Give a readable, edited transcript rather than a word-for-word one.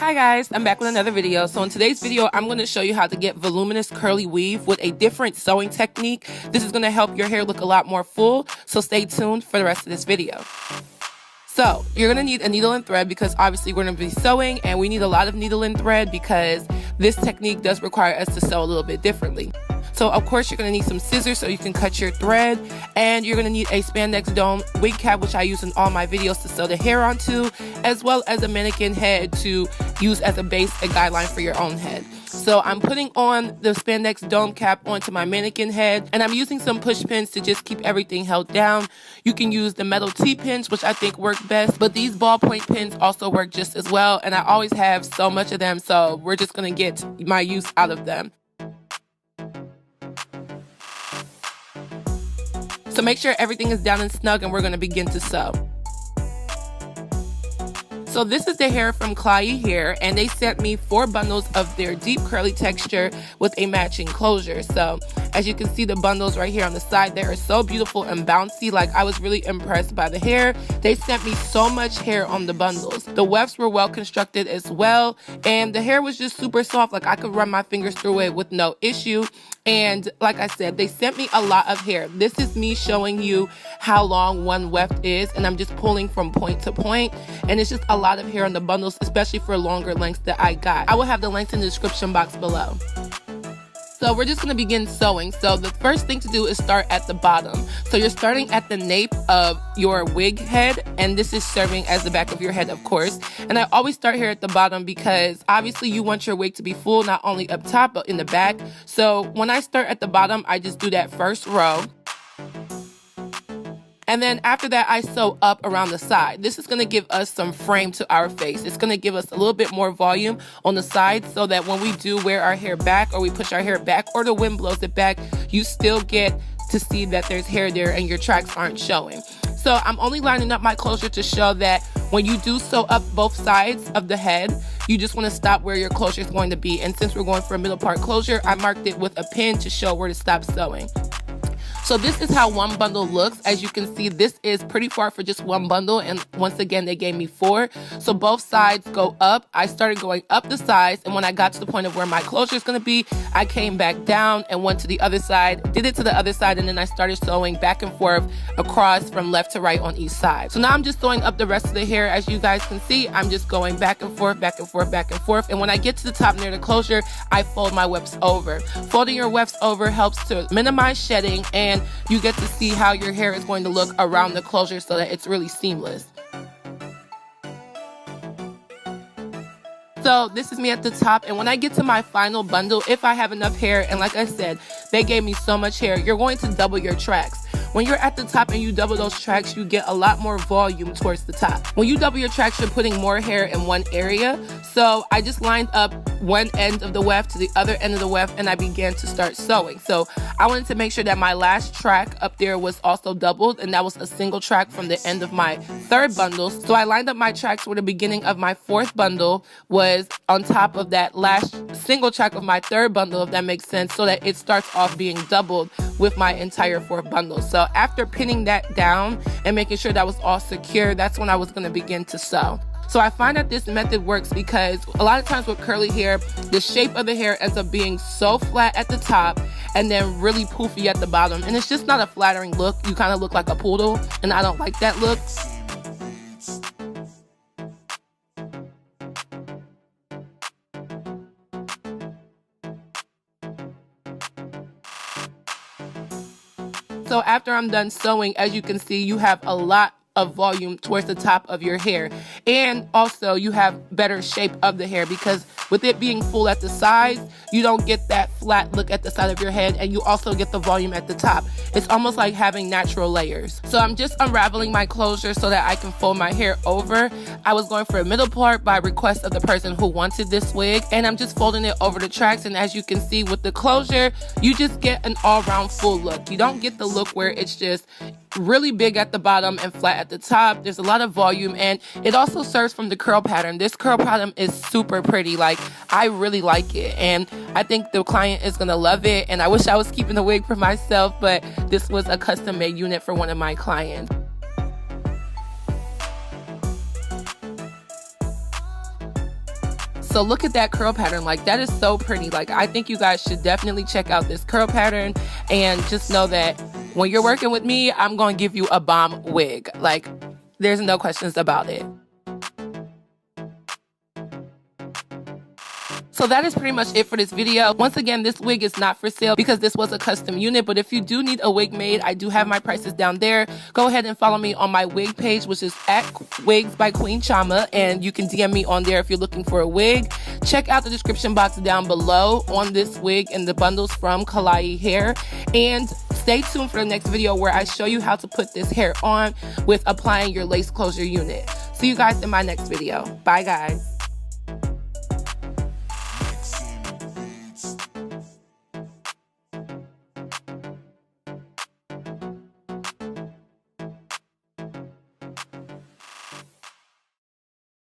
Hi guys, I'm back with another video. So in today's video, I'm going to show you how to get voluminous curly weave with a different sewing technique. This is going to help your hair look a lot more full, so stay tuned for the rest of this video. So you're going to need a needle and thread because obviously we're going to be sewing and we need a lot of needle and thread because this technique does require us to sew a little bit differently. So of course you're going to need some scissors so you can cut your thread, and you're going to need a spandex dome wig cap, which I use in all my videos to sew the hair onto, as well as a mannequin head to use as a base and guideline for your own head. So I'm putting on the spandex dome cap onto my mannequin head, and I'm using some push pins to just keep everything held down. You can use the metal T-pins, which I think work best, but these ballpoint pins also work just as well, and I always have so much of them, so we're just going to get my use out of them. So make sure everything is down and snug, and we're going to begin to sew. So this is the hair from Klaiyi Hair, and they sent me 4 bundles of their deep curly texture with a matching closure. So as you can see, the bundles right here on the side, they are so beautiful and bouncy. Like, I was really impressed by the hair. They sent me so much hair on the bundles. The wefts were well constructed as well, and the hair was just super soft. Like, I could run my fingers through it with no issue. And like I said, they sent me a lot of hair. This is me showing you how long one weft is, and I'm just pulling from point to point, and it's just a lot of hair on the bundles, especially for longer lengths that I got. I will have the links in the description box below. So we're just going to begin sewing. So the first thing to do is start at the bottom. So you're starting at the nape of your wig head, and this is serving as the back of your head, of course. And I always start here at the bottom because obviously you want your wig to be full, not only up top, but in the back. So when I start at the bottom, I just do that first row. And then after that, I sew up around the side. This is going to give us some frame to our face. It's going to give us a little bit more volume on the side so that when we do wear our hair back, or we push our hair back, or the wind blows it back, you still get to see that there's hair there and your tracks aren't showing. So I'm only lining up my closure to show that when you do sew up both sides of the head, you just want to stop where your closure is going to be. And since we're going for a middle part closure, I marked it with a pin to show where to stop sewing. So this is how one bundle looks. As you can see, this is pretty far for just one bundle, and once again they gave me 4. So both sides go up. I started going up the sides, and when I got to the point of where my closure is going to be, I came back down and went to the other side, did it to the other side, and then I started sewing back and forth across from left to right on each side. So now I'm just sewing up the rest of the hair. As you guys can see, I'm just going back and forth, back and forth, back and forth, and when I get to the top near the closure, I fold my wefts over. Folding your wefts over helps to minimize shedding, and you get to see how your hair is going to look around the closure so that it's really seamless. So this is me at the top, and when I get to my final bundle, if I have enough hair, and like I said, they gave me so much hair, you're going to double your tracks. When you're at the top and you double those tracks, you get a lot more volume towards the top. When you double your tracks, you're putting more hair in one area. So I just lined up one end of the weft to the other end of the weft, and I began to start sewing. So I wanted to make sure that my last track up there was also doubled, and that was a single track from the end of my 3rd bundle. So I lined up my tracks where the beginning of my 4th bundle was on top of that last single track of my 3rd bundle, if that makes sense, so that it starts off being doubled with my entire 4th bundle. So after pinning that down and making sure that was all secure, that's when I was going to begin to sew. So I find that this method works because a lot of times with curly hair, the shape of the hair ends up being so flat at the top and then really poofy at the bottom. And it's just not a flattering look. You kind of look like a poodle, and I don't like that look. So after I'm done sewing, as you can see, you have a lot of volume towards the top of your hair, and also you have better shape of the hair because with it being full at the sides, you don't get that flat look at the side of your head, and you also get the volume at the top. It's almost like having natural layers. So I'm just unraveling my closure so that I can fold my hair over. I was going for a middle part by request of the person who wanted this wig, and I'm just folding it over the tracks, and as you can see with the closure, you just get an all-round full look. You don't get the look where it's just really big at the bottom and flat at the top. There's a lot of volume, and it also serves from the curl pattern. This curl pattern is super pretty. Like, I really like it, and I think the client is gonna love it, and I wish I was keeping the wig for myself, but this was a custom made unit for one of my clients. So look at that curl pattern. Like, that is so pretty. Like, I think you guys should definitely check out this curl pattern, and just know that when you're working with me, I'm going to give you a bomb wig. Like, there's no questions about it. So that is pretty much it for this video. Once again, this wig is not for sale because this was a custom unit, but if you do need a wig made, I do have my prices down there. Go ahead and follow me on my wig page, which is at Wigs by Queen Chioma, and you can DM me on there if you're looking for a wig. Check out the description box down below on this wig and the bundles from Klaiyi Hair, and stay tuned for the next video where I show you how to put this hair on with applying your lace closure unit. See you guys in my next video. Bye guys.